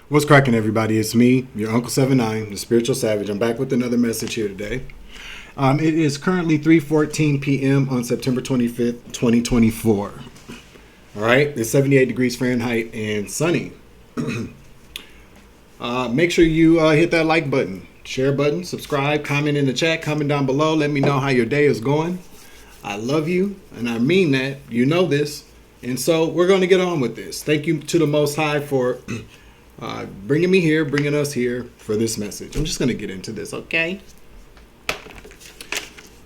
What's cracking, everybody? It's me, your Uncle 79, the Spiritual Savage. I'm back with another message here today. It is currently 3:14 p.m. on September 25th, 2024. All right, it's 78 degrees Fahrenheit and sunny. Make sure you hit that like button, share button, subscribe, comment in the chat, comment down below. Let me know how your day is going. I love you, and I mean that. You know this. And so we're going to get on with this. Thank you to the Most High for bringing me here, bringing us here for this message. I'm just going to get into this, okay?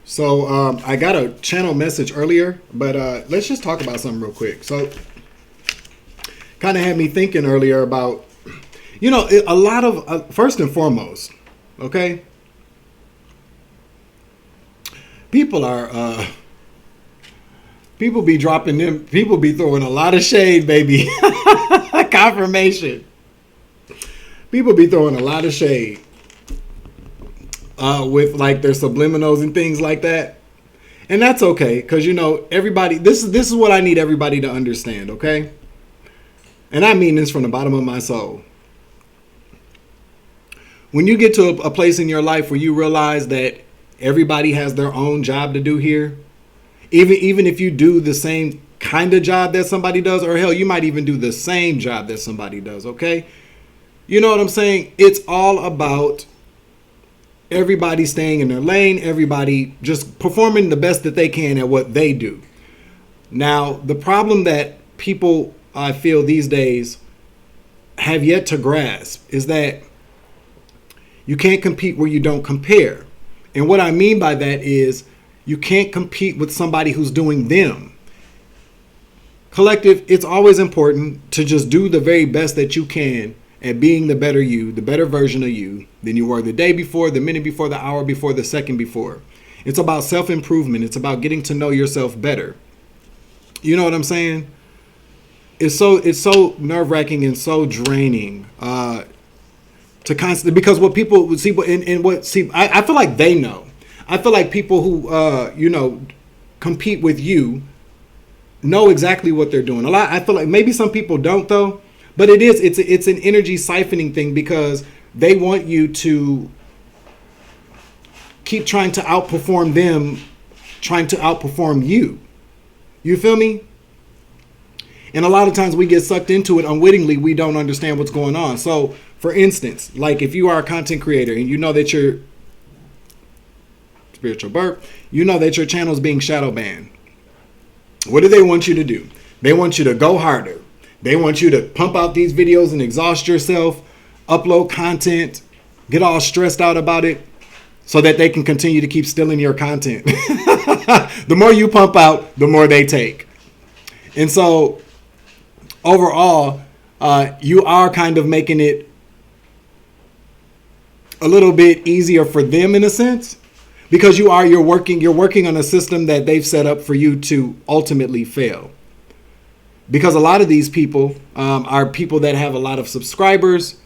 So I got a channel message earlier, but let's just talk about something real quick. So kind of had me thinking earlier about, you know, a lot of, first and foremost, okay? People are, people be dropping them, people be throwing a lot of shade, baby. Confirmation. People be throwing a lot of shade with like their subliminals and things like that. And that's okay, because, you know, everybody, this is what I need everybody to understand, okay? And I mean this from the bottom of my soul. When you get to a place in your life where you realize that everybody has their own job to do here, even if you do the same kind of job that somebody does, or hell, you might even do the same job that somebody does, okay? You know what I'm saying? It's all about everybody staying in their lane, everybody just performing the best that they can at what they do. Now, the problem that people, I feel these days, have yet to grasp is that you can't compete where you don't compare. And what I mean by that is you can't compete with somebody who's doing them. Collective, it's always important to just do the very best that you can at being the better you, the better version of you than you were the day before, the minute before, the hour before, the second before. It's about self-improvement. It's about getting to know yourself better. You know what I'm saying? It's so nerve-wracking and so draining to constantly, because what people would see, I feel like they know. I feel like people who you know, compete with you know exactly what they're doing. I feel like maybe some people don't though. But it's an energy siphoning thing, because they want you to keep trying to outperform them, trying to outperform you. You feel me? And a lot of times we get sucked into it unwittingly. We don't understand what's going on. So, for instance, like if you are a content creator and you know that your spiritual burp, you know that your channel is being shadow banned. What do they want you to do? They want you to go harder. They want you to pump out these videos and exhaust yourself, upload content, get all stressed out about it so that they can continue to keep stealing your content. The more you pump out, the more they take. And so overall, you are kind of making it a little bit easier for them in a sense, because you're working on a system that they've set up for you to ultimately fail. Because a lot of these people are people that have a lot of subscribers.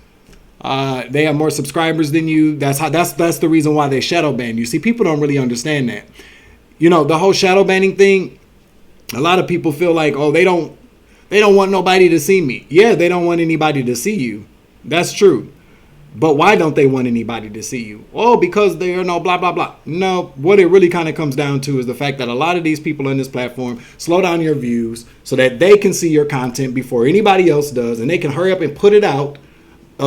They have more subscribers than you. That's the reason why they shadow ban you. See, people don't really understand that. You know, the whole shadow banning thing, a lot of people feel like, oh, they don't want nobody to see me. Yeah, they don't want anybody to see you. That's true. But why don't they want anybody to see you? Oh, because they're no blah, blah, blah. No, what it really kind of comes down to is the fact that a lot of these people on this platform slow down your views so that they can see your content before anybody else does, and they can hurry up and put it out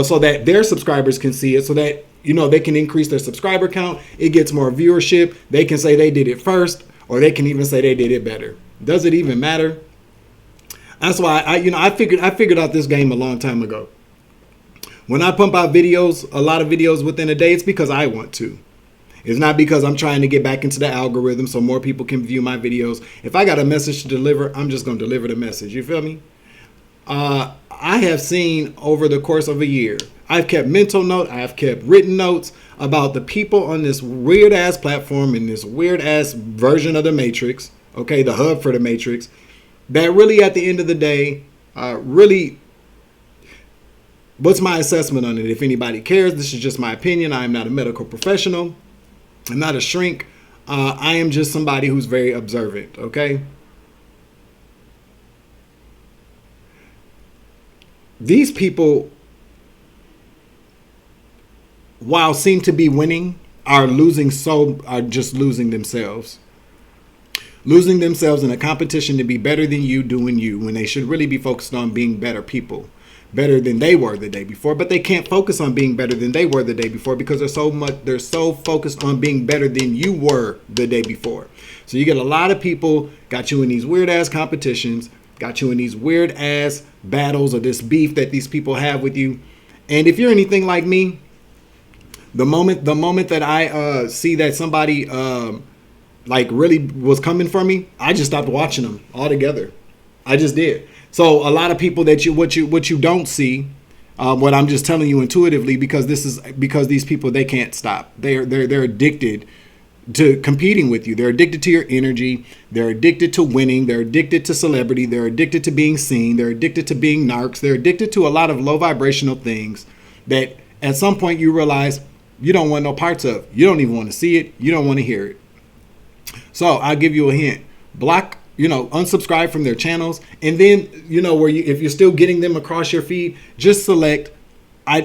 so that their subscribers can see it, so that, you know, they can increase their subscriber count. It gets more viewership. They can say they did it first, or they can even say they did it better. Does it even matter? That's why I figured out this game a long time ago. When I pump out videos, a lot of videos within a day, it's because I want to. It's not because I'm trying to get back into the algorithm so more people can view my videos. If I got a message to deliver, I'm just going to deliver the message. You feel me? I have seen over the course of a year, I've kept mental note, I've kept written notes about the people on this weird ass platform in this weird ass version of the Matrix, okay, the hub for the Matrix, that really at the end of the day, really, what's my assessment on it? If anybody cares, this is just my opinion. I am not a medical professional. I'm not a shrink. I am just somebody who's very observant, okay? These people while seem to be winning, are just losing themselves. Losing themselves in a competition to be better than you doing you, when they should really be focused on being better people, better than they were the day before. But they can't focus on being better than they were the day before because they're so focused on being better than you were the day before. So you get a lot of people got you in these weird ass competitions, got you in these weird ass battles or this beef that these people have with you. And if you're anything like me, the moment that I see that somebody like really was coming for me, I just stopped watching them altogether. I just did. So a lot of people that what you don't see, what I'm just telling you intuitively, because these people, they can't stop. They're addicted to competing with you. They're addicted to your energy. They're addicted to winning. They're addicted to celebrity. They're addicted to being seen. They're addicted to being narcs. They're addicted to a lot of low vibrational things that at some point you realize you don't want no parts of. You don't even want to see it. You don't want to hear it. So I'll give you a hint. Block, unsubscribe from their channels. And then, if you're still getting them across your feed, just select, I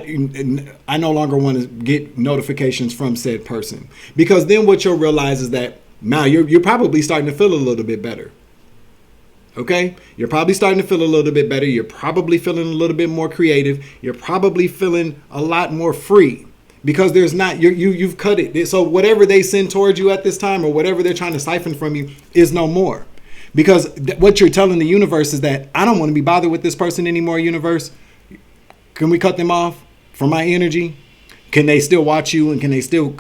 no longer want to get notifications from said person. Because then what you'll realize is that now you're probably starting to feel a little bit better. Okay? You're probably starting to feel a little bit better. You're probably feeling a little bit more creative. You're probably feeling a lot more free. Because there's not, you've cut it. So whatever they send towards you at this time, or whatever they're trying to siphon from you, is no more. Because what you're telling the universe is that I don't want to be bothered with this person anymore, universe. Can we cut them off from my energy? Can they still watch you, and can they still,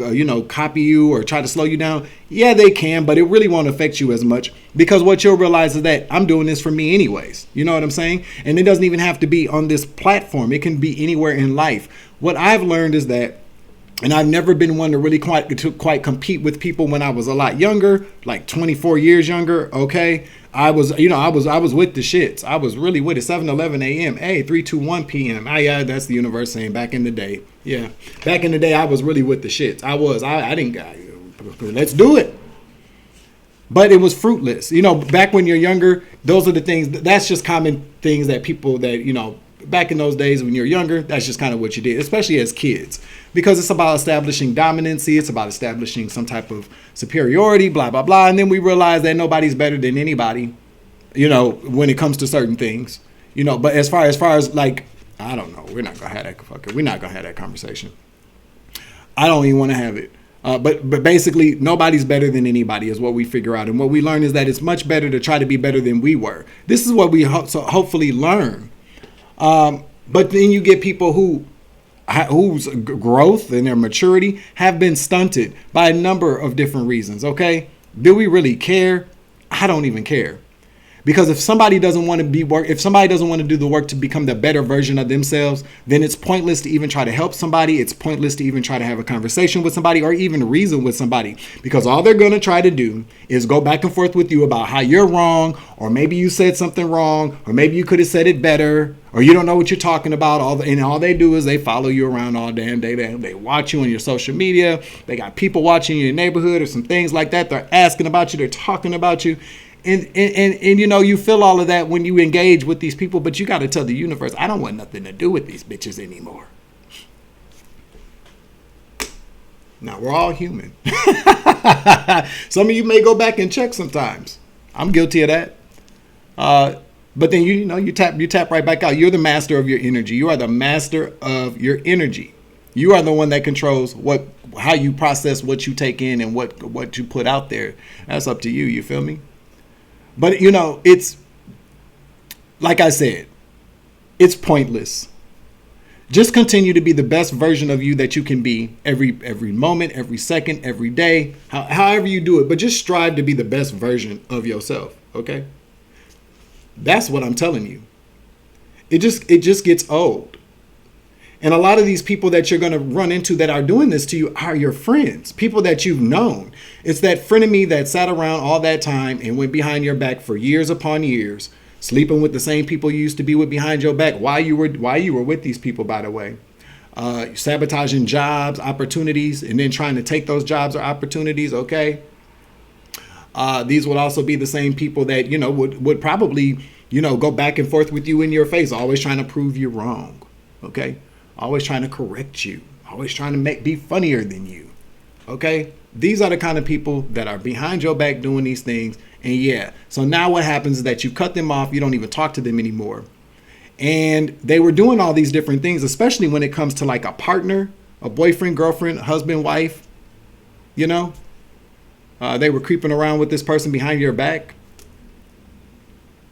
copy you or try to slow you down? Yeah, they can, but it really won't affect you as much, because what you'll realize is that I'm doing this for me anyways. You know what I'm saying? And it doesn't even have to be on this platform. It can be anywhere in life. What I've learned is that, and I've never been one to really quite compete with people when I was a lot younger, like 24 years younger. Okay. I was with the shits. I was really with it. 7:11 a.m. Hey, 3:21 p.m. Yeah, that's the universe saying back in the day. Yeah. Back in the day, I was really with the shits. Let's do it. But it was fruitless. Back when you're younger, those are the things, that's just common things that people that, back in those days when you're younger, that's just kind of what you did, especially as kids, because it's about establishing dominancy. It's about establishing some type of superiority, blah, blah, blah. And then we realize that nobody's better than anybody, when it comes to certain things, but as far as like, I don't know, we're not going to have that conversation. I don't even want to have it. But basically, nobody's better than anybody is what we figure out. And what we learn is that it's much better to try to be better than we were. This is what we hopefully learn. But then you get people whose growth and their maturity have been stunted by a number of different reasons. Okay. Do we really care? I don't even care. Because if somebody doesn't want to do the work to become the better version of themselves, then it's pointless to even try to help somebody. It's pointless to even try to have a conversation with somebody or even reason with somebody, because all they're going to try to do is go back and forth with you about how you're wrong, or maybe you said something wrong, or maybe you could have said it better, or you don't know what you're talking about. And all they do is they follow you around all damn day. They watch you on your social media. They got people watching your neighborhood or some things like that. They're asking about you. They're talking about you. And you feel all of that when you engage with these people, but you got to tell the universe, I don't want nothing to do with these bitches anymore. Now, we're all human. Some of you may go back and check sometimes. I'm guilty of that. But then, you tap right back out. You're the master of your energy. You are the master of your energy. You are the one that controls how you process what you take in and what you put out there. That's up to you. You feel me? But, it's, like I said, it's pointless. Just continue to be the best version of you that you can be every moment, every second, every day, however you do it. But just strive to be the best version of yourself, okay? That's what I'm telling you. It just gets old. And a lot of these people that you're going to run into that are doing this to you are your friends, people that you've known. It's that frenemy that sat around all that time and went behind your back for years upon years, sleeping with the same people you used to be with behind your back while you were with these people, by the way. Sabotaging jobs, opportunities, and then trying to take those jobs or opportunities, okay? These would also be the same people that, would probably, go back and forth with you in your face, always trying to prove you wrong, okay? Always trying to correct you. always trying to be funnier than you. Okay? These are the kind of people that are behind your back doing these things. And yeah, so now what happens is that you cut them off. You don't even talk to them anymore. And they were doing all these different things, especially when it comes to like a partner, a boyfriend, girlfriend, husband, wife. You know, they were creeping around with this person behind your back.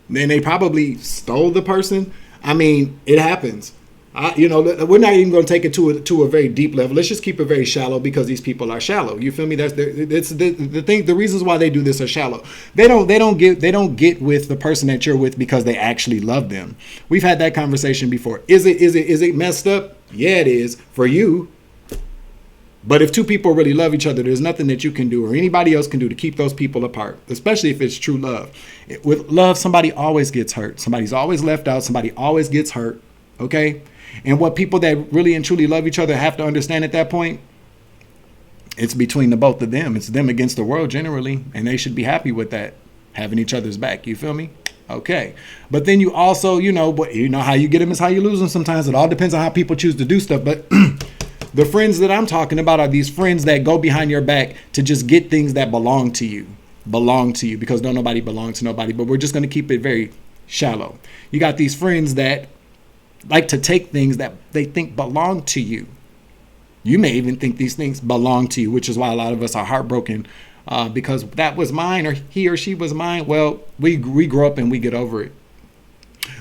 Then they probably stole the person. I mean, it happens. We're not even going to take it to a very deep level. Let's just keep it very shallow because these people are shallow. You feel me? It's the thing. The reasons why they do this are shallow. They don't get with the person that you're with because they actually love them. We've had that conversation before. Is it messed up? Yeah, it is for you. But if two people really love each other, there's nothing that you can do or anybody else can do to keep those people apart, especially if it's true love. With love, somebody always gets hurt. Somebody's always left out. Somebody always gets hurt. Okay? And what people that really and truly love each other have to understand at that point, it's between the both of them. It's them against the world generally. And they should be happy with that, having each other's back. You feel me? Okay. But then you also, how you get them is how you lose them sometimes. It all depends on how people choose to do stuff. But the friends that I'm talking about are these friends that go behind your back to just get things that belong to you, because don't nobody belong to nobody. But we're just going to keep it very shallow. You got these friends that like to take things that they think belong to you. You may even think these things belong to you, which is why a lot of us are heartbroken because that was mine or he or she was mine. Well, we grow up and we get over it.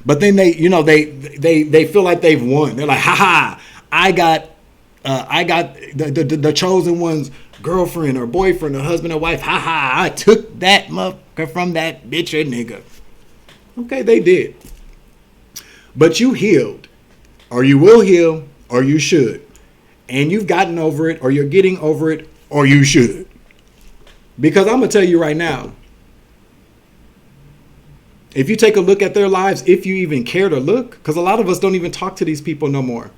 But then they feel like they've won. They're like, ha, I got the chosen one's girlfriend or boyfriend or husband or wife. Ha, I took that motherfucker from that bitch or nigga. Okay, they did. But you healed, or you will heal, or you should. And you've gotten over it, or you're getting over it, or you should. Because I'm going to tell you right now, if you take a look at their lives, if you even care to look, because a lot of us don't even talk to these people no more.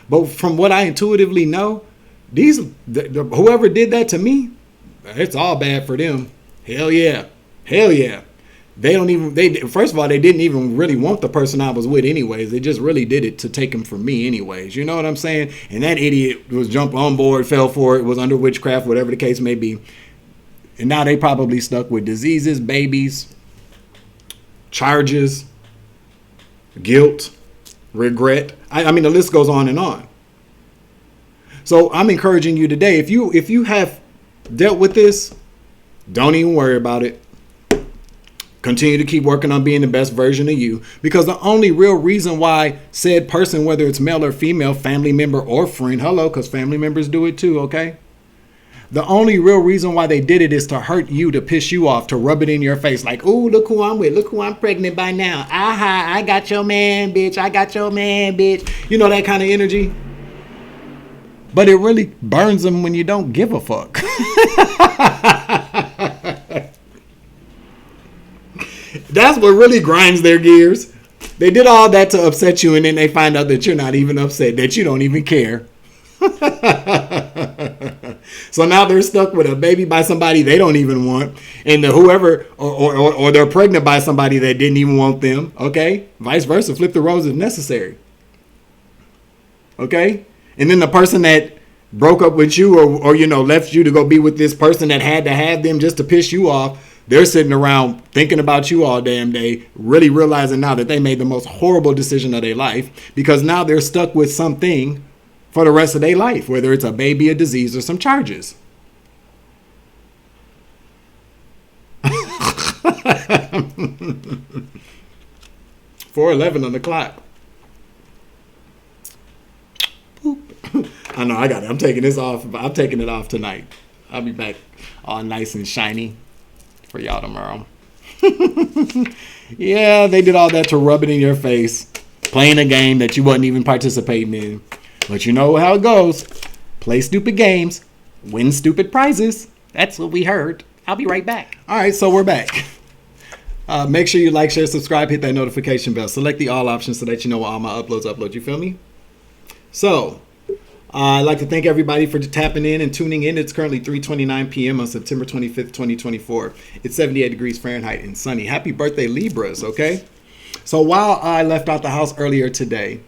But from what I intuitively know, whoever did that to me, it's all bad for them. Hell yeah. Hell yeah. First of all, they didn't even really want the person I was with anyways. They just really did it to take him from me anyways. You know what I'm saying? And that idiot was jumped on board, fell for it, was under witchcraft, whatever the case may be. And now they probably stuck with diseases, babies, charges, guilt, regret. I mean, the list goes on and on. So I'm encouraging you today, if you have dealt with this, don't even worry about it. Continue to keep working on being the best version of you, because the only real reason why said person, whether it's male or female, family member or friend, because family members do it too, okay? The only real reason why they did it is to hurt you, to piss you off, to rub it in your face like, ooh, look who I'm with. Look who I'm pregnant by now. Aha, I got your man, bitch. I got your man, bitch. You know, that kind of energy. But it really burns them when you don't give a fuck. That's what really grinds their gears. They did all that to upset you, and then they find out that you're not even upset, that you don't even care. So now they're stuck with a baby by somebody they don't even want, and whoever or they're pregnant by somebody that didn't even want them. Okay, vice versa. Flip the roles if necessary. Okay, and then the person that broke up with you or left you to go be with this person that had to have them just to piss you off. They're sitting around thinking about you all damn day, really realizing now that they made the most horrible decision of their life, because now they're stuck with something for the rest of their life, whether it's a baby, a disease, or some charges. 4:11 on the clock. I know, I got it. I'm taking this off. I'm taking it off tonight. I'll be back all nice and shiny for y'all tomorrow. Yeah, they did all that to rub it in your face, playing a game that you wasn't even participating in. But you know how it goes. Play stupid games, win stupid prizes. That's what we heard. I'll be right back. All right, so we're back. Make sure you like, share, subscribe, hit that notification bell. Select the all options so that you know when all my uploads. You feel me? So, I'd like to thank everybody for tapping in and tuning in. It's currently 3:29 p.m. on September 25th, 2024. It's 78 degrees Fahrenheit and sunny. Happy birthday, Libras, okay? So while I left out the house earlier today,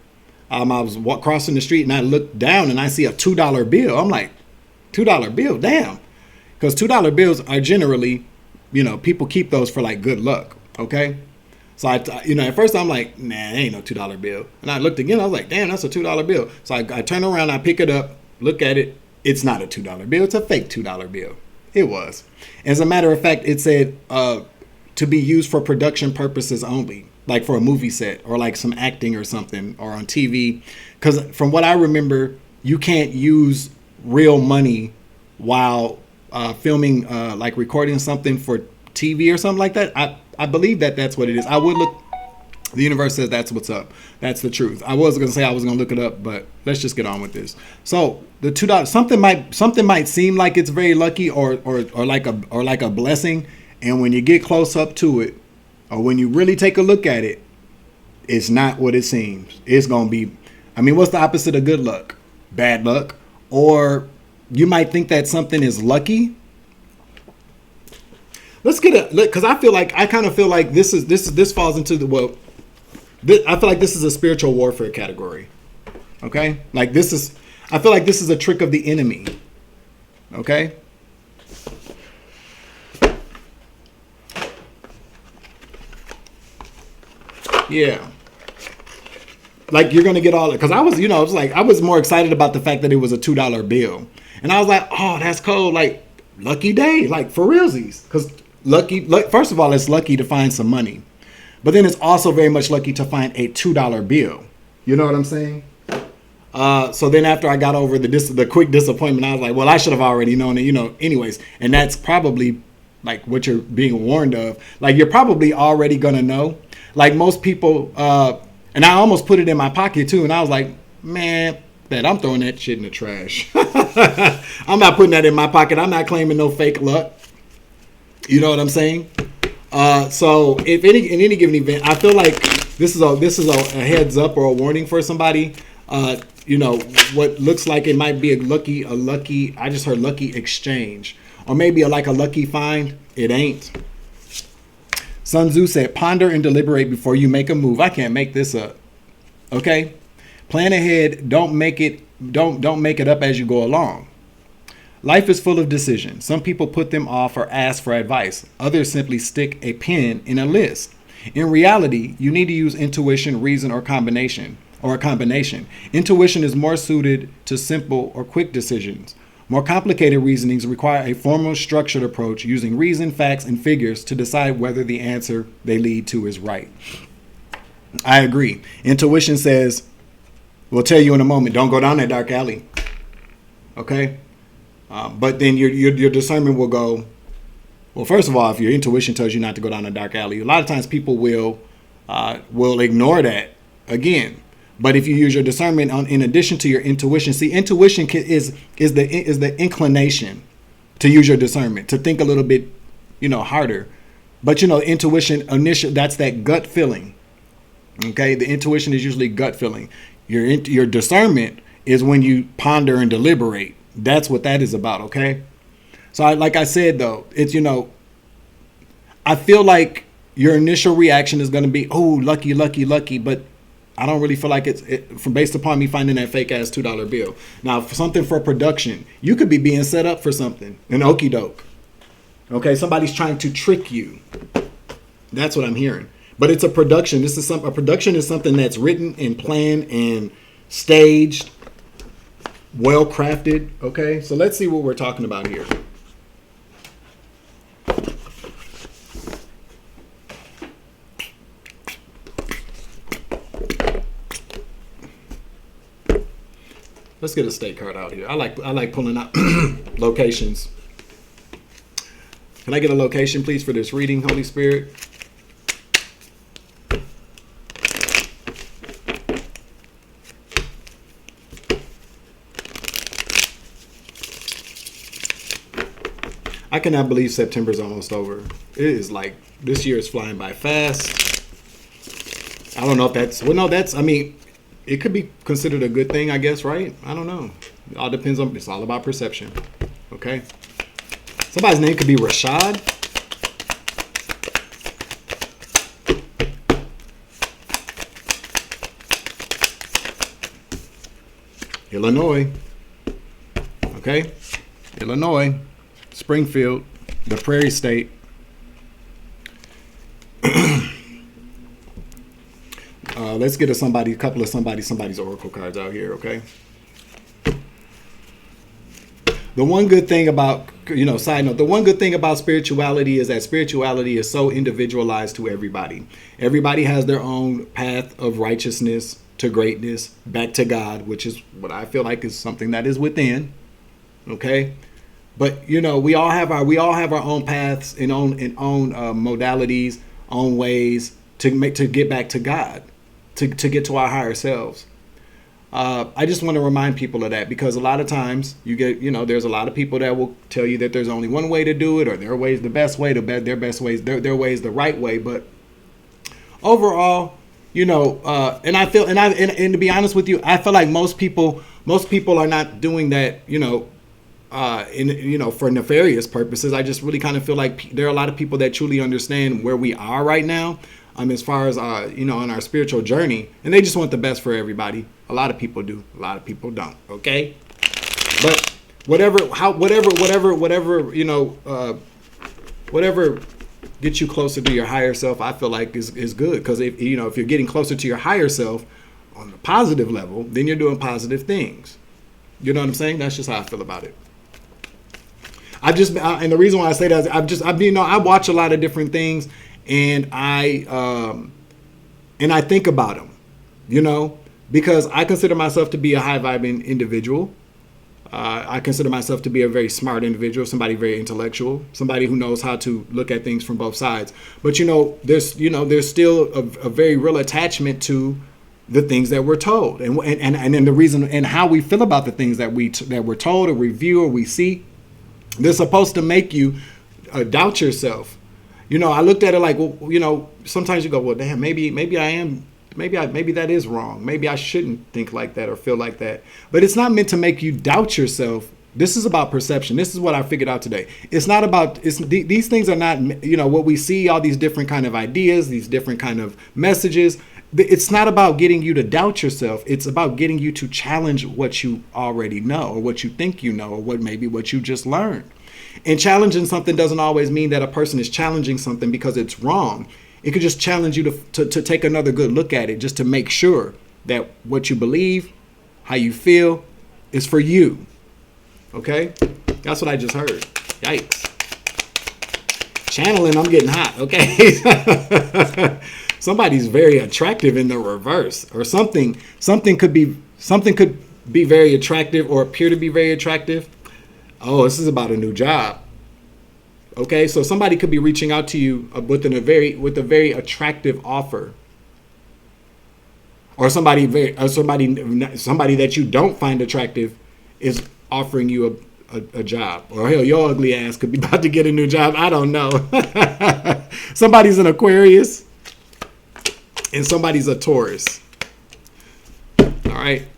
I was crossing the street and I looked down and I see a $2 bill. I'm like, $2 bill, damn. Because $2 bills are generally, people keep those for like good luck. Okay. So at first I'm like, nah, it ain't no $2 bill. And I looked again, I was like, damn, that's a $2 bill. So I turn around, I pick it up, look at it. It's not a $2 bill. It's a fake $2 bill. It was. As a matter of fact, it said to be used for production purposes only, like for a movie set or like some acting or something or on TV. Because from what I remember, you can't use real money while filming, like recording something for TV or something like that. I believe that's what it is. I would look. The universe says that's what's up. That's the truth. I was going to say I was going to look it up, but let's just get on with this. So the $2, something might seem like it's very lucky or like a blessing. And when you get close up to it, or when you really take a look at it, it's not what it seems. It's going to be, what's the opposite of good luck? Bad luck. Or you might think that something is lucky. Let's get because I kind of feel like this falls into I feel like this is a spiritual warfare category. Okay? I feel like this is a trick of the enemy. Okay? Yeah. Like you're going to get all it. Because I was more excited about the fact that it was a $2 bill. And I was like, oh, that's cool. Like, lucky day. Like, for realsies. Because first of all, it's lucky to find some money. But then it's also very much lucky to find a $2 bill. You know what I'm saying? So then after I got over the quick disappointment, I was like, well, I should have already known it, anyways. And that's probably like what you're being warned of. Like you're probably already going to know. Like most people, and I almost put it in my pocket too. And I was like, man, I'm throwing that shit in the trash. I'm not putting that in my pocket. I'm not claiming no fake luck. You know what I'm saying? So if in any given event, I feel like this is a heads up or a warning for somebody. What looks like it might be a lucky. I just heard lucky exchange, or maybe a lucky find. It ain't. Sun Tzu said, "Ponder and deliberate before you make a move." I can't make this up. Okay, plan ahead. Don't make it up as you go along. Life is full of decisions. Some people put them off or ask for advice. Others simply stick a pin in a list. In reality, you need to use intuition, reason, or a combination. Intuition is more suited to simple or quick decisions. More complicated reasonings require a formal, structured approach using reason, facts, and figures to decide whether the answer they lead to is right. I agree. Intuition says, we'll tell you in a moment, don't go down that dark alley. Okay? But then your discernment will go, well, first of all, if your intuition tells you not to go down a dark alley, a lot of times people will ignore that again. But if you use your discernment in addition to your intuition, see, intuition is the inclination to use your discernment, to think a little bit, harder. But intuition initial, that's that gut feeling. Okay, the intuition is usually gut feeling. Your discernment is when you ponder and deliberate. That's what that is about, okay? So like I said, though, it's, I feel like your initial reaction is going to be, oh, lucky, lucky, lucky. But I don't really feel like it's based upon me finding that fake ass $2 bill. Now, for something for production, you could be being set up for something, an okie doke. Okay, somebody's trying to trick you. That's what I'm hearing. But it's a production. A production is something that's written and planned and staged, well crafted. Okay, so let's see what we're talking about here. Let's get a state card out here. I like pulling out locations. Can I get a location, please, for this reading, Holy Spirit? I cannot believe September's almost over. It is like, this year is flying by fast. I don't know if it could be considered a good thing, I guess, right? I don't know. It all depends on, it's all about perception. Okay? Somebody's name could be Rashad. Illinois. Okay? Illinois, Springfield, the Prairie State. Let's get a couple of somebody's oracle cards out here, okay? The one good thing about, side note, the one good thing about spirituality is that spirituality is so individualized to everybody. Everybody has their own path of righteousness to greatness, back to God, which is what I feel like is something that is within. Okay? But we all have our own paths and own modalities, own ways to get back to God, to get to our higher selves. I just want to remind people of that, because a lot of times you get, there's a lot of people that will tell you that there's only one way to do it, or their way is the best way, their best ways, their way is the right way. But overall, and I feel, and to be honest with you, I feel like most people are not doing that, for nefarious purposes. I just really kind of feel like there are a lot of people that truly understand where we are right now, as far as on our spiritual journey, and they just want the best for everybody. A lot of people do, a lot of people don't. Okay, but whatever gets you closer to your higher self, I feel like is good, because if you're getting closer to your higher self on the positive level, then you're doing positive things. You know what I'm saying? That's just how I feel about it. And the reason why I say that is I watch a lot of different things, and I think about them, because I consider myself to be a high vibing individual. I consider myself to be a very smart individual, somebody very intellectual, somebody who knows how to look at things from both sides. But there's still a very real attachment to the things that we're told, and the reason and how we feel about the things that we're told or review or we see. They're supposed to make you doubt yourself. I looked at it like, well, sometimes you go, well, damn, maybe that is wrong. Maybe I shouldn't think like that or feel like that. But it's not meant to make you doubt yourself. This is about perception. This is what I figured out today. It's not about, these things are not, what we see, all these different kind of ideas, these different kind of messages. It's not about getting you to doubt yourself. It's about getting you to challenge what you already know, or what you think you know, or what you just learned. And challenging something doesn't always mean that a person is challenging something because it's wrong. It could just challenge you to take another good look at it, just to make sure that what you believe, how you feel, is for you. Okay? That's what I just heard. Yikes. Channeling, I'm getting hot. Okay? Somebody's very attractive in the reverse, or something could be very attractive or appear to be very attractive. Oh, this is about a new job. Okay, so somebody could be reaching out to you with a very attractive offer, or somebody that you don't find attractive is offering you a job, or hell, your ugly ass could be about to get a new job. I don't know. Somebody's an Aquarius, and somebody's a Taurus. All right,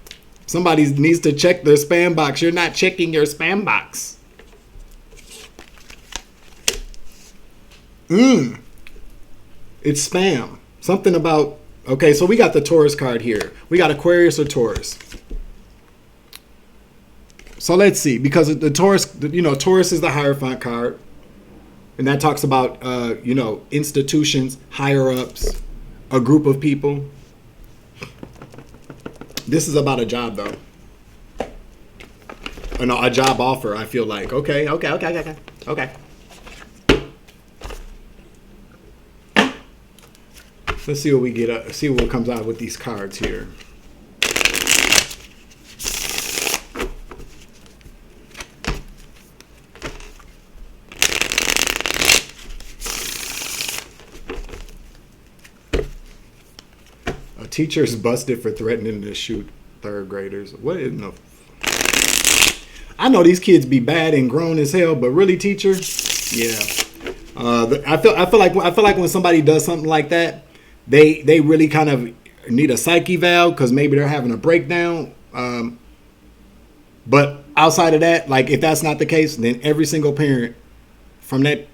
somebody needs to check their spam box. You're not checking your spam box. It's spam. Something about, okay, so we got the Taurus card here. We got Aquarius or Taurus. So let's see, because the Taurus, Taurus is the Hierophant card. And that talks about, institutions, higher ups, a group of people. This is about a job, though. No, a job offer, I feel like. Okay. Let's see what we get. See what comes out with these cards here. A teacher's busted for threatening to shoot third graders. What in the? I know these kids be bad and grown as hell, but really, teacher? Yeah. I feel like when somebody does something like that, they really kind of need a psyche valve, because maybe they're having a breakdown. But outside of that, like, if that's not the case, then every single parent from the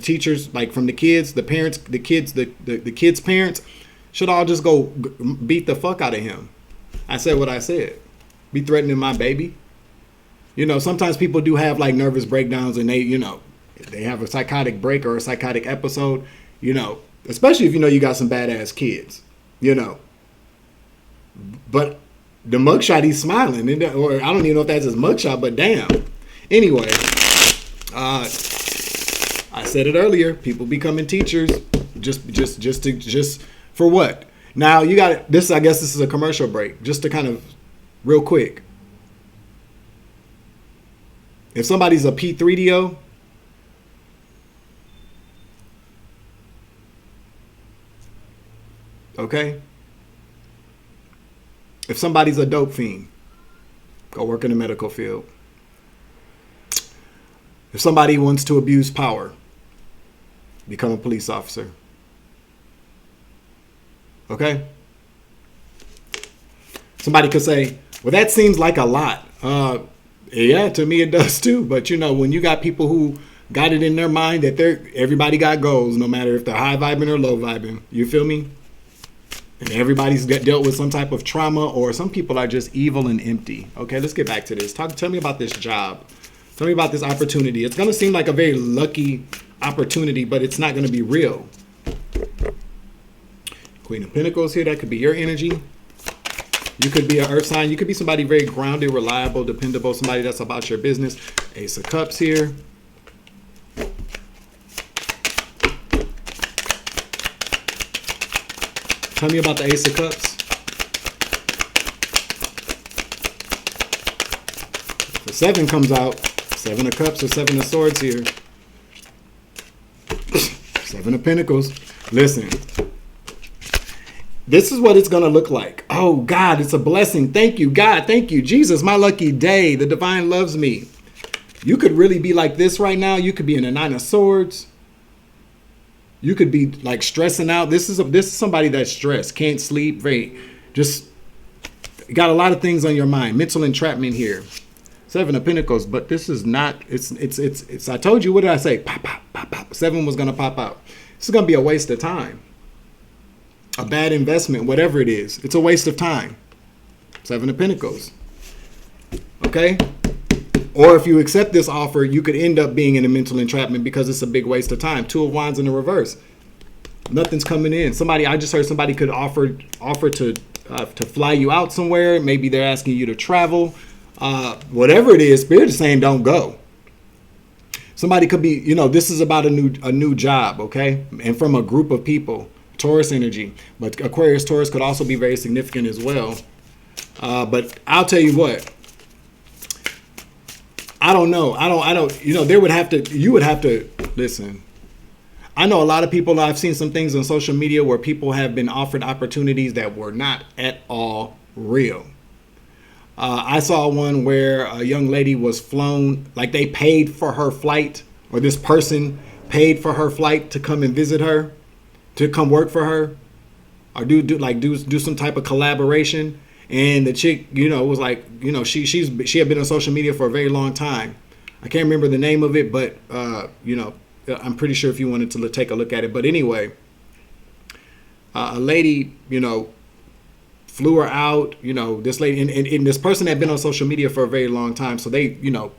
teachers, like from the kids, the parents, the kids' parents should all just go beat the fuck out of him. I said what I said. be threatening my baby. You know, sometimes people do have like nervous breakdowns and they, you know, they have a psychotic break or a psychotic episode, you know, especially if you know you got some badass kids, you know. But the mugshot, he's smiling. Or I don't even know if that's his mugshot, but damn. Anyway, I said it earlier. People becoming teachers just for what? Now you got this. I guess this is a commercial break. Just to kind of real quick. If somebody's a P3DO, okay. If somebody's a dope fiend, go work in the medical field. If somebody wants to abuse power, become a police officer. Okay? Somebody could say, well, that seems like a lot. Yeah, to me it does too. But you know, when you got people who got it in their mind that everybody got goals, no matter if they're high vibing or low vibing. You feel me? And everybody's dealt with some type of trauma, or some people are just evil and empty. Okay, let's get back to this. Tell me about this job. Tell me about this opportunity. It's going to seem like a very lucky opportunity, but it's not going to be real. Queen of Pentacles here. That could be your energy. You could be an earth sign. You could be somebody very grounded, reliable, dependable, somebody that's about your business. Ace of Cups here. Tell me about the Ace of Cups. The 7 comes out. 7 of Cups or 7 of Swords here. 7 of Pentacles. Listen. This is what it's going to look like. Oh, God, it's a blessing. Thank you, God. Thank you, Jesus, my lucky day. The divine loves me. You could really be like this right now. You could be in a 9 of Swords. You could be like stressing out. This is somebody that's stressed, can't sleep, just got a lot of things on your mind. Mental entrapment here. 7 of Pentacles, but this is not. It's. I told you. What did I say? Pop, pop, pop, pop. 7 was gonna pop out. This is gonna be a waste of time. A bad investment, whatever it is. It's a waste of time. 7 of Pentacles. Okay. Or if you accept this offer, you could end up being in a mental entrapment because it's a big waste of time. 2 of Wands in the reverse. Nothing's coming in. I just heard somebody could offer to fly you out somewhere. Maybe they're asking you to travel. Whatever it is, Spirit is saying don't go. Somebody could be, you know, this is about a new job, okay? And from a group of people. Taurus energy. But Aquarius, Taurus could also be very significant as well. But I'll tell you what. I don't know. I don't, you know, you would have to listen. I know a lot of people, I've seen some things on social media where people have been offered opportunities that were not at all real. I saw one where a young lady was flown, like they paid for her flight, or this person paid for her flight to come and visit her, to come work for her, or do some type of collaboration. And the chick, you know, was like, you know, she had been on social media for a very long time. I can't remember the name of it, but you know, I'm pretty sure if you wanted to take a look at it. But anyway, a lady, you know, flew her out. You know, this lady and this person had been on social media for a very long time, so they, you know,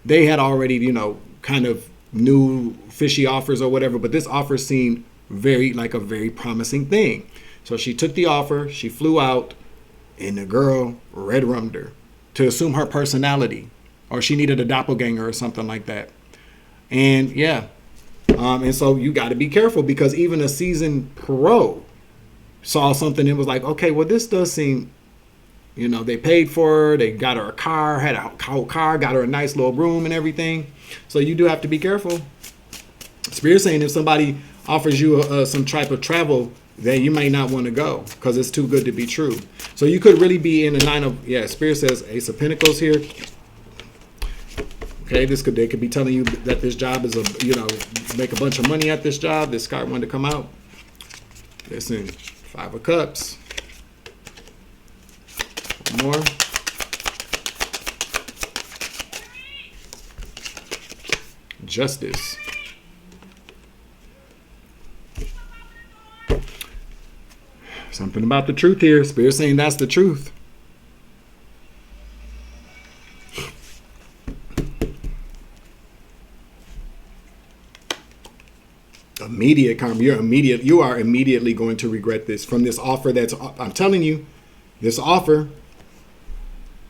they had already, you know, kind of knew fishy offers or whatever. But this offer seemed like a very promising thing. So she took the offer. She flew out. And the girl red-rummed her to assume her personality, or she needed a doppelganger or something like that. And yeah, and so you got to be careful, because even a seasoned pro saw something and was like, okay, well, this does seem, you know, they paid for her, they got her a car, had a whole car, got her a nice little room and everything. So you do have to be careful. Spirit saying if somebody offers you some type of travel, then you may not want to go because it's too good to be true. So you could really be in a 9 of, Spirit says Ace of Pentacles here. Okay, they could be telling you that this job is make a bunch of money at this job. This card wanted to come out. Listen, 5 of Cups. One more. Justice. Something about the truth here. Spirit saying that's the truth. Immediate karma. You are immediately going to regret this from this offer. I'm telling you, this offer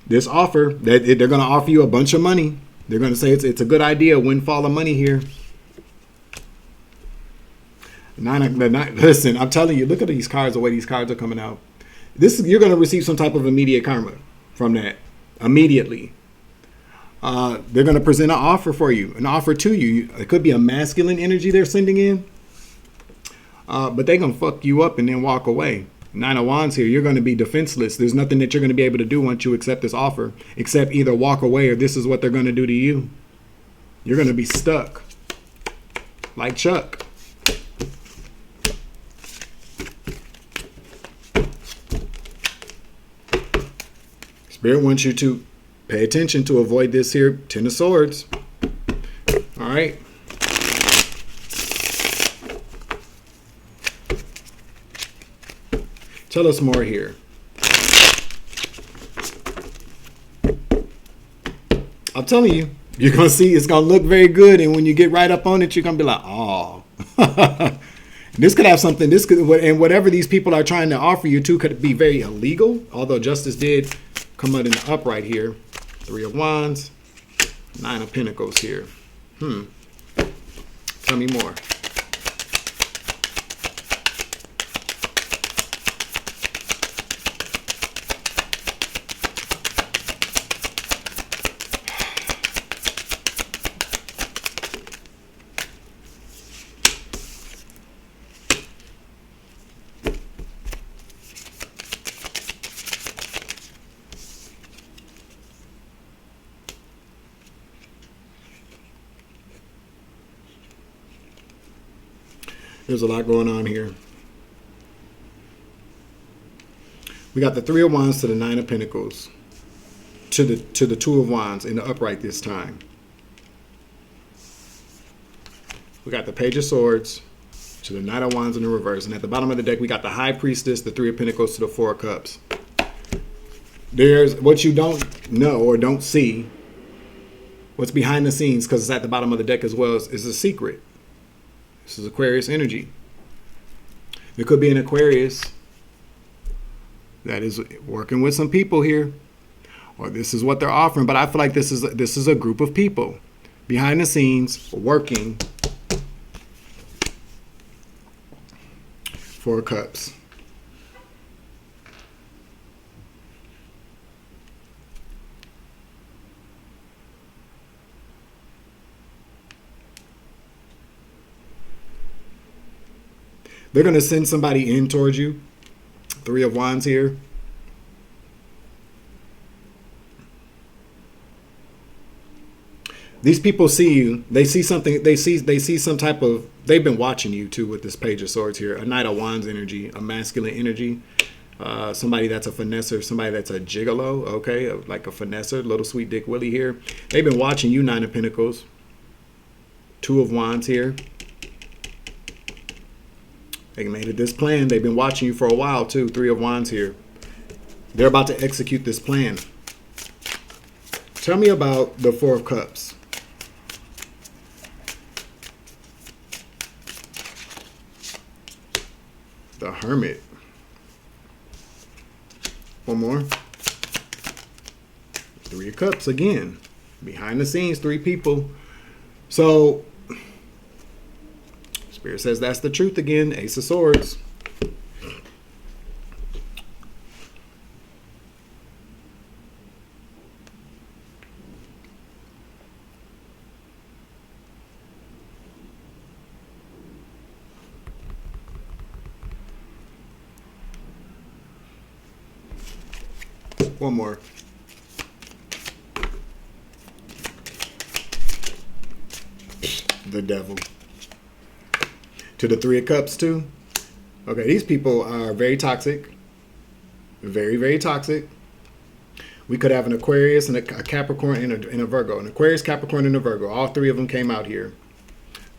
that they're going to offer you a bunch of money. They're going to say it's a good idea, windfall of money here. Listen, I'm telling you, look at these cards, the way these cards are coming out. You're going to receive some type of immediate karma from that. Immediately. They're going to present an offer for you, an offer to you. It could be a masculine energy they're sending in. But they're going to fuck you up and then walk away. 9 of Wands here. You're going to be defenseless. There's nothing that you're going to be able to do once you accept this offer, except either walk away or this is what they're going to do to you. You're going to be stuck. Like Chuck. Spirit wants you to pay attention to avoid this here. 10 of Swords. All right. Tell us more here. I'm telling you, you're going to see it's going to look very good. And when you get right up on it, you're going to be like, oh. This could have something. And whatever these people are trying to offer you to could be very illegal. Although justice did come out in the upright here. 3 of Wands. 9 of Pentacles here. Tell me more. There's a lot going on here. We got the 3 of Wands to the 9 of Pentacles. To the 2 of Wands in the upright this time. We got the Page of Swords to the Knight of Wands in the reverse. And at the bottom of the deck, we got the High Priestess, the 3 of Pentacles to the 4 of Cups. There's what you don't know or don't see. What's behind the scenes, because it's at the bottom of the deck as well, is a secret. This is Aquarius energy. There could be an Aquarius that is working with some people here, or this is what they're offering. But I feel like this is a group of people behind the scenes working. 4 of Cups. They're going to send somebody in towards you. 3 of Wands here. These people see you. They see something. They see some type of. They've been watching you too with this Page of Swords here. A Knight of Wands energy, a masculine energy. Somebody that's a finesser, somebody that's a gigolo. Okay, like a finesser, little sweet Dick Willie here. They've been watching you. 9 of Pentacles. 2 of Wands here. They made it this plan. They've been watching you for a while too. 3 of Wands here. They're about to execute this plan. Tell me about the 4 of Cups. The Hermit. One more. 3 of Cups again. Behind the scenes, 3 people. So Spirit says that's the truth again. Ace of Swords. One more. The Devil. To the 3 of Cups too. Okay, these people are very toxic. Very, very toxic. We could have an Aquarius and a Capricorn and a Virgo. An Aquarius, Capricorn, and a Virgo. All 3 of them came out here.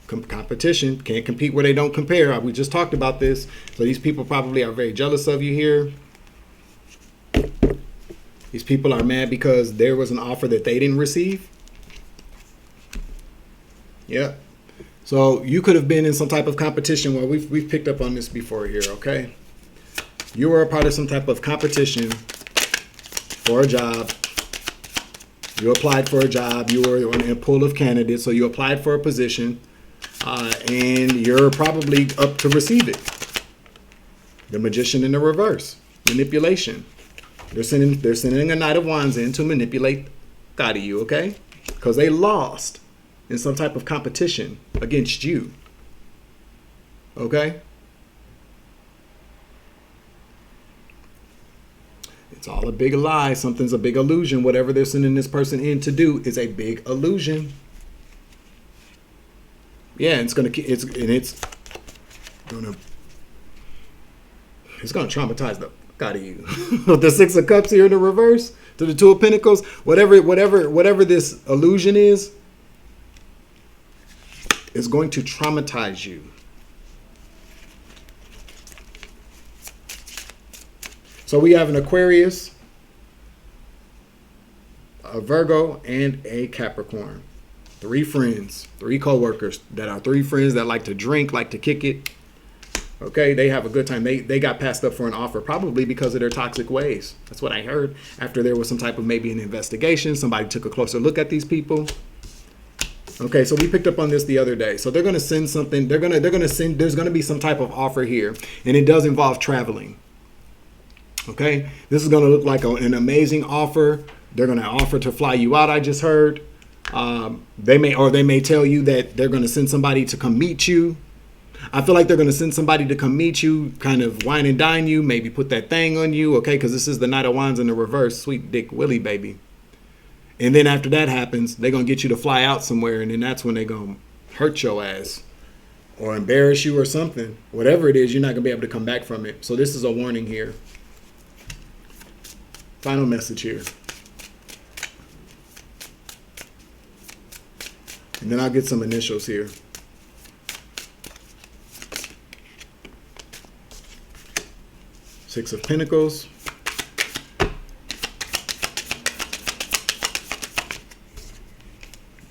Competition. Can't compete where they don't compare. We just talked about this. So these people probably are very jealous of you here. These people are mad because there was an offer that they didn't receive. Yep. So you could have been in some type of competition. Well, we've picked up on this before here, okay? You were a part of some type of competition for a job. You applied for a job. You were in a pool of candidates, so you applied for a position, and you're probably up to receive it. The Magician in the reverse, manipulation. They're sending a Knight of Wands in to manipulate out of you, okay? Because they lost in some type of competition against you, okay? It's all a big lie. Something's a big illusion. Whatever they're sending this person in to do is a big illusion. Yeah, it's gonna traumatize the fuck out of you. The Six of Cups here in the reverse to the Two of Pentacles. Whatever this illusion is going to traumatize you. So we have an Aquarius, a Virgo, and a Capricorn. 3 friends, 3 co-workers that are 3 friends that like to drink, like to kick it. Okay, they have a good time. They got passed up for an offer, probably because of their toxic ways. That's what I heard. After there was some type of maybe an investigation, somebody took a closer look at these people. Okay, so we picked up on this the other day. So they're going to send something. They're going to send. There's going to be some type of offer here, and it does involve traveling. Okay, this is going to look like an amazing offer. They're going to offer to fly you out. I just heard. They may tell you that they're going to send somebody to come meet you. I feel like they're going to send somebody to come meet you, kind of wine and dine you, maybe put that thing on you. Okay, because this is the Knight of Wands in the reverse, sweet Dick Willie, baby. And then after that happens, they're going to get you to fly out somewhere, and then that's when they're going to hurt your ass or embarrass you or something. Whatever it is, you're not going to be able to come back from it. So this is a warning here. Final message here. And then I'll get some initials here. Six of Pentacles.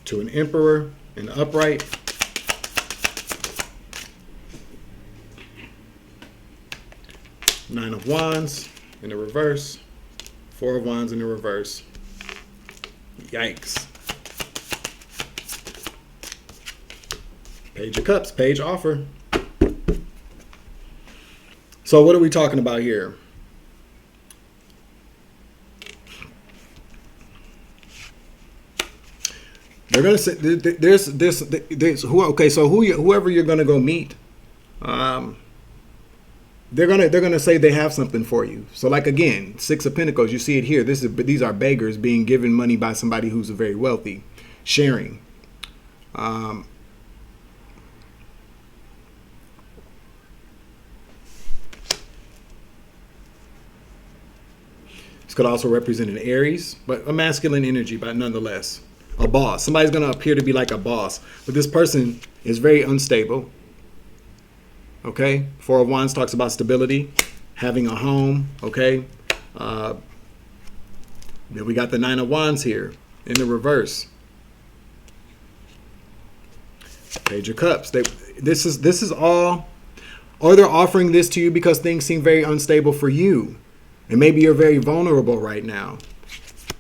To an Emperor in the upright. Nine of Wands in the reverse. 4 of Wands in the reverse. Yikes. Page of Cups, page offer. So what are we talking about here? They're gonna say whoever you're gonna go meet, they're gonna say they have something for you. So like again, 6 of Pentacles, you see it here. These are beggars being given money by somebody who's very wealthy, sharing. This could also represent an Aries, but a masculine energy, but nonetheless. A boss. Somebody's going to appear to be like a boss. But this person is very unstable. Okay? 4 of Wands talks about stability, having a home. Okay? Then we got the 9 of Wands here in the reverse. Page of Cups. This is all, or they're offering this to you because things seem very unstable for you. And maybe you're very vulnerable right now.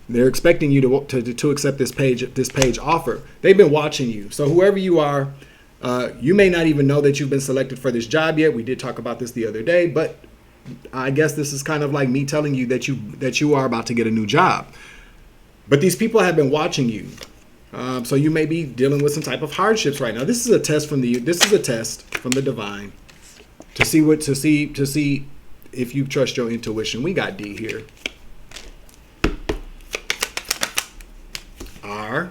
They're expecting you to accept this page offer. They've been watching you. So whoever you are, you may not even know that you've been selected for this job yet. We did talk about this the other day, but I guess this is kind of like me telling you that you are about to get a new job. But these people have been watching you. So you may be dealing with some type of hardships right now. This is a test from the divine to see if you trust your intuition. We got D here. R,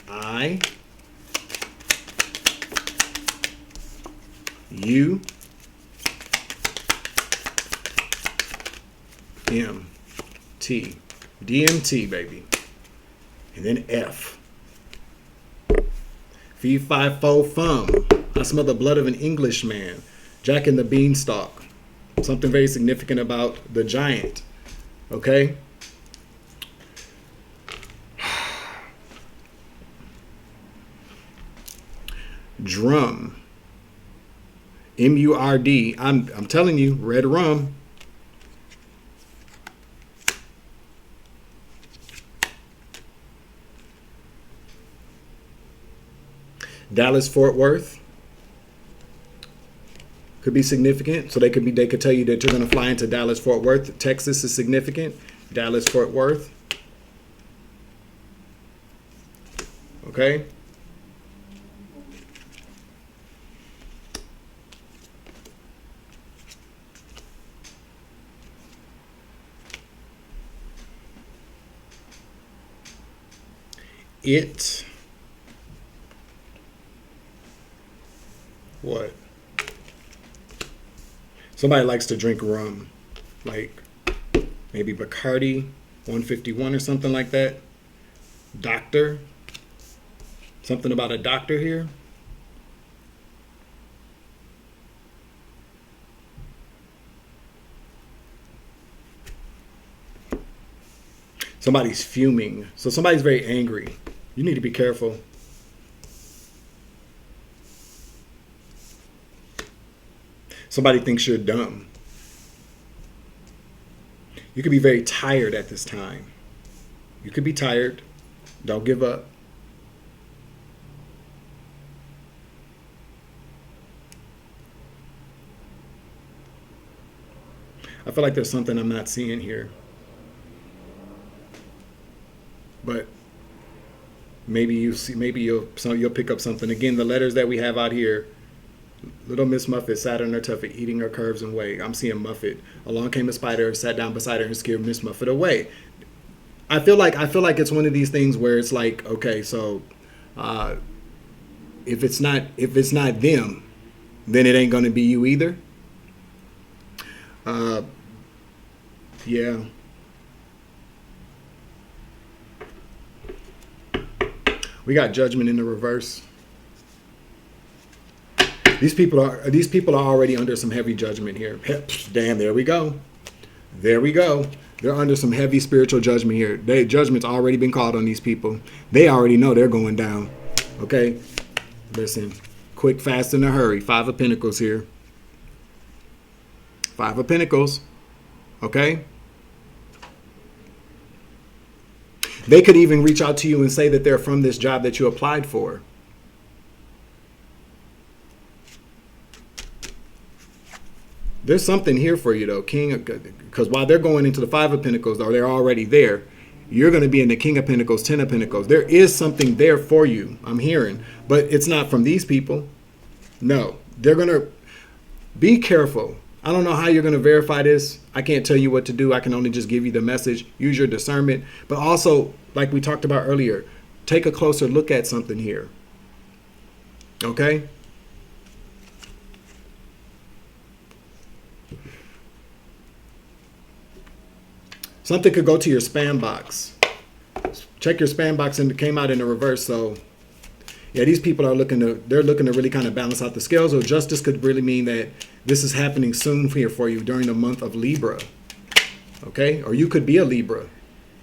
I, U, M, T, DMT, baby. And then F. Fee, fi, fo, fum. I smell the blood of an Englishman. Jack and the Beanstalk. Something very significant about the giant. Okay? Drum. MURD. I'm telling you, red rum. Dallas Fort Worth. Could be significant. So they could tell you that you're going to fly into Dallas Fort Worth. Texas is significant. Dallas Fort Worth. Okay. What? Somebody likes to drink rum, like maybe Bacardi 151 or something like that. Doctor. Something about a doctor here. Somebody's fuming. So somebody's very angry. You need to be careful. Somebody thinks you're dumb. You could be very tired at this time. You could be tired. Don't give up. I feel like there's something I'm not seeing here. But maybe you'll pick up something. Again, the letters that we have out here. Little Miss Muffet sat on her tuffet, eating her curves and whey. I'm seeing Muffet. Along came a spider, sat down beside her and scared Miss Muffet away. I feel like it's one of these things where it's like, okay, so if it's not them, then it ain't gonna be you either. Yeah. We got Judgment in the reverse. These people are already under some heavy judgment here. Damn, there we go. There we go. They're under some heavy spiritual judgment here. Judgment's already been called on these people. They already know they're going down. Okay? Listen. Quick, fast, in a hurry. 5 of Pentacles here. 5 of Pentacles. Okay? They could even reach out to you and say that they're from this job that you applied for. There's something here for you, though, King, because while they're going into the 5 of Pentacles, or they're already there, you're going to be in the King of Pentacles, 10 of Pentacles. There is something there for you, I'm hearing, but it's not from these people. No, they're going to be careful. I don't know how you're going to verify this. I can't tell you what to do. I can only just give you the message. Use your discernment. But also, like we talked about earlier, take a closer look at something here. Okay? Something could go to your spam box. Check your spam box, and it came out in the reverse. So, yeah, these people are looking to really kind of balance out the scales. Or justice could really mean that this is happening soon here for you during the month of Libra. Okay? Or you could be a Libra.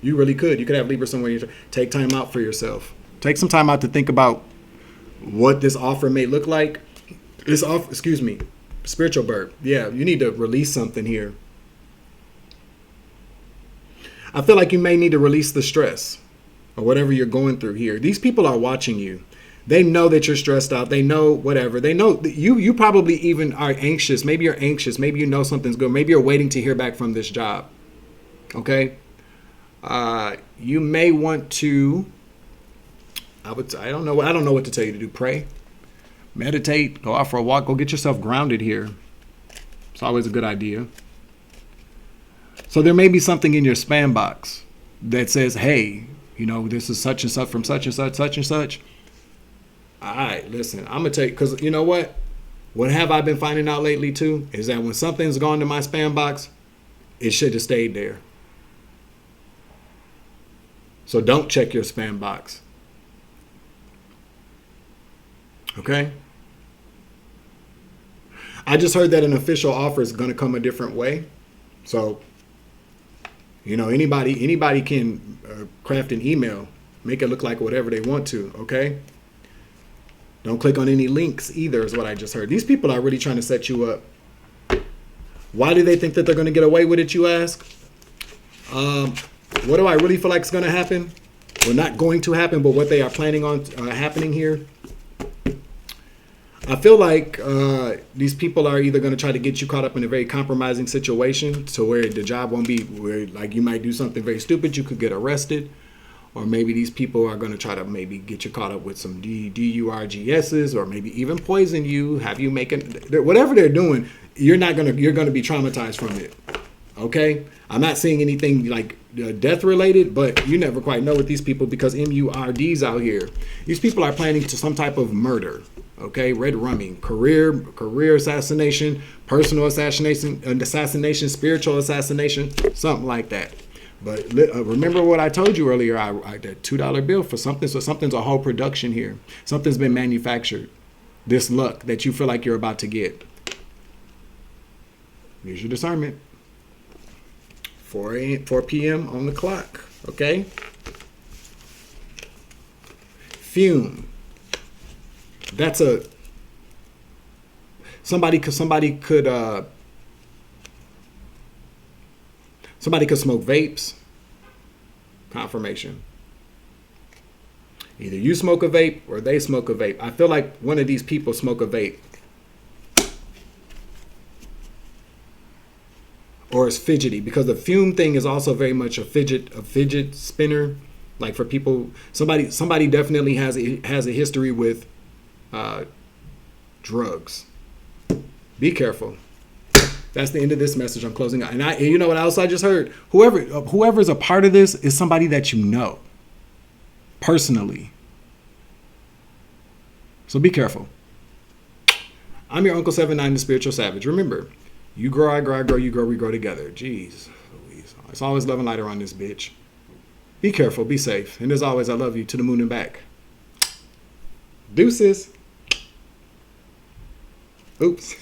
You really could. You could have Libra somewhere. Take time out for yourself. Take some time out to think about what this offer may look like. Spiritual bird. Yeah, you need to release something here. I feel like you may need to release the stress or whatever you're going through here. These people are watching you. They know that you're stressed out. They know whatever. They know that you probably even are anxious. Maybe you're anxious. Maybe you know something's good. Maybe you're waiting to hear back from this job. Okay? You may want to, I don't know what to tell you to do. Pray, meditate, go out for a walk, go get yourself grounded here. It's always a good idea. So there may be something in your spam box that says, hey, this is such and such from such and such, such and such. All right, listen, I'm going to tell you, because you know what? What have I been finding out lately too is that when something's gone to my spam box, it should have stayed there. So don't check your spam box. Okay? I just heard that an official offer is going to come a different way. So, anybody can craft an email, make it look like whatever they want to, okay? Don't click on any links either, is what I just heard. These people are really trying to set you up. Why do they think that they're going to get away with it, you ask? What do I really feel like is going to happen? Well, not going to happen, but what they are planning on happening here. I feel like these people are either going to try to get you caught up in a very compromising situation to where the job won't be where, like, you might do something very stupid, you could get arrested. Or maybe these people are going to try to maybe get you caught up with some DURGSs, or maybe even poison you, have you making whatever they're doing. You're going to be traumatized from it. Okay, I'm not saying anything like death related, but you never quite know with these people because MURDs out here. These people are planning to some type of murder. Okay, red rumming, career assassination, personal assassination, spiritual assassination, something like that. But remember what I told you earlier, that $2 bill for something. So something's a whole production here. Something's been manufactured. This luck that you feel like you're about to get. Here's your discernment. 4 p.m. on the clock. Okay. Fume. That's somebody could smoke vapes. Confirmation. Either you smoke a vape or they smoke a vape. I feel like one of these people smoke a vape. Or is fidgety, because the fume thing is also very much a fidget spinner. Like for people, somebody definitely has a history with drugs. Be careful. That's the end of this message. I'm closing out. And you know what else I just heard? Whoever's a part of this is somebody that you know personally. So be careful. I'm your Uncle 79, the Spiritual Savage. Remember, you grow, I grow, I grow, you grow, we grow together. Jeez Louise. It's always love and light around this bitch. Be careful, be safe. And as always, I love you to the moon and back. Deuces. Oops.